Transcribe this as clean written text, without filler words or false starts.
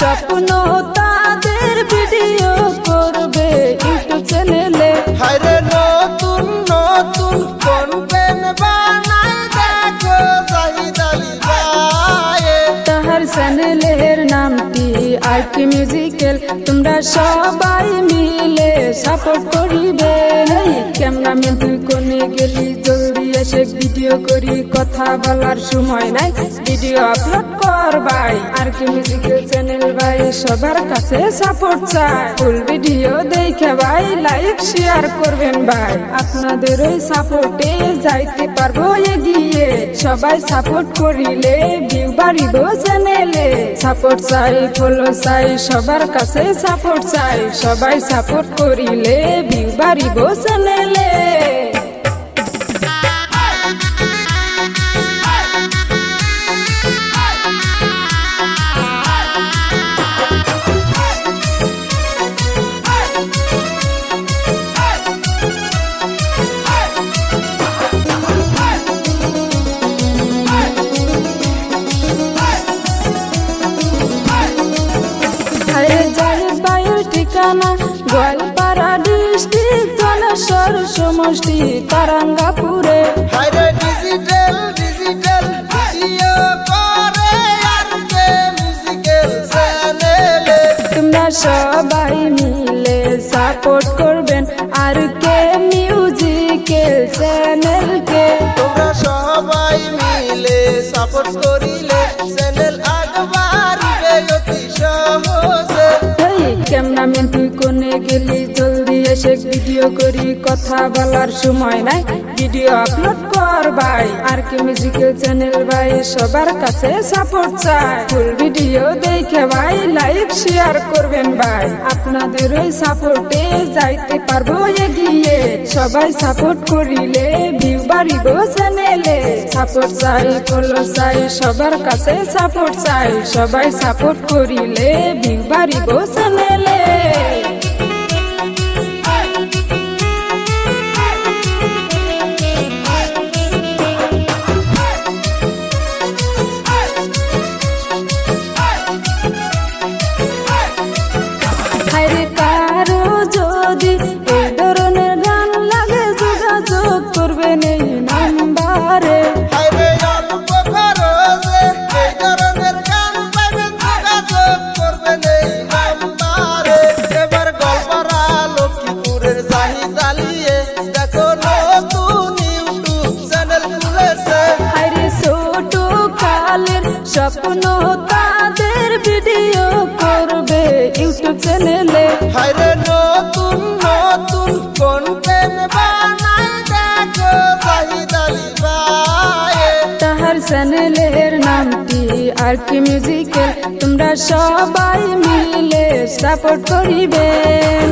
স্বপ্ন তাদের ভিডিও করবে ইউটিউব চ্যানেলে। হায়রে নতুন নতুন কন্টেন্ট বানায় দেখো জাহিদ আলী ভাই। তাহার চ্যানেলের নামটি আরকে মিউজিক্যাল। তোমরা সবাই মিলে সাপোর্ট করিবে। ক্যামেরাম্যান তুই কোনে গেলি, জলদি এসে ভিডিও করি, কথা বলার সময় নাই, ভিডিও আপলোড কর ভাই। আরকে মিউজিক্যাল চ্যানেল ভাই সবার কাছে সাপোর্ট চাই। ফুল ভিডিও দেখে ভাই লাইক শেয়ার করবেন ভাই। আপনাদের ওই সাপোর্টে যাইতে পারবো এগিয়ে। সবাই সাপোর্ট করিলে ভিউ বাড়িব চ্যানেলে। সাপোর্ট চাই, ফলো চাই, সবার কাছে সাপোর্ট চাই। সবাই সাপোর্ট করিলে ভিউ বাড়িব চ্যানেলে। ঠিকানা গোয়ালপাড়া ডিস্ট্রিক্ট, জলেশ্বর সমষ্টি, তারাঙ্গাপুরে। হায়রে ডিজিটাল ডিজিটাল ভিডিও করে আরকে মিউজিক্যাল চ্যানেলে। তোমরা সবাই মিলে সাপোর্ট করবেন আরকে মিউজিক্যাল চ্যানেলকে। তোমরা সবাই মিলে সাপোর্ট করিলে চ্যানেল আগবাড়িবে অতি সহজে। ক্যামেরাম্যান তুই কোনে গেলি, জলদি এসে ভিডিও করি, কথা বলার সময় নাই, ভিডিও আপলোড কর ভাই। আরকে মিউজিক্যাল চ্যানেল ভাই সবার কাছে সাপোর্ট চাই। ফুল ভিডিও দেখে ভাই লাইক শেয়ার করবেন ভাই। আপনাদের ওই সাপোর্টে যাইতে পারবো এগিয়ে। সবাই সাপোর্ট করিলে ভিউ বাড়িব চ্যানেলে। সাপোর্ট চাই, ফলো চাই, সবার কাছে সাপোর্ট চাই। সবাই সাপোর্ট করিলে ভিউ বাড়িব চ্যানেলে। হায়রে কারো যদি এই ধরনের গান লাগে, যোগাযোগ করবেন এই নাম্বারে। হায়রে অল্প খরচে এই ধরনের গান পাইবেন, যোগাযোগ করবেন এই নাম্বারে। এবার গোয়ালপাড়া লক্ষ্মীপুরের জাহিদ আলিয়ে দেখো নতুন ইউটিউব চ্যানেল খুলেছে। হায়রে ছোট কালের স্বপ্ন তাদের ভিডিও করবে ইউটিউব চ্যানেলে। হায়রে নতুন নতুন কন্টেন্ট বানায় দেখো জাহিদ আলী ভাই। তাহার চ্যানেলের নামটি আরকে মিউজিক্যাল। তোমরা সবাই মিলে সাপোর্ট করিবেন।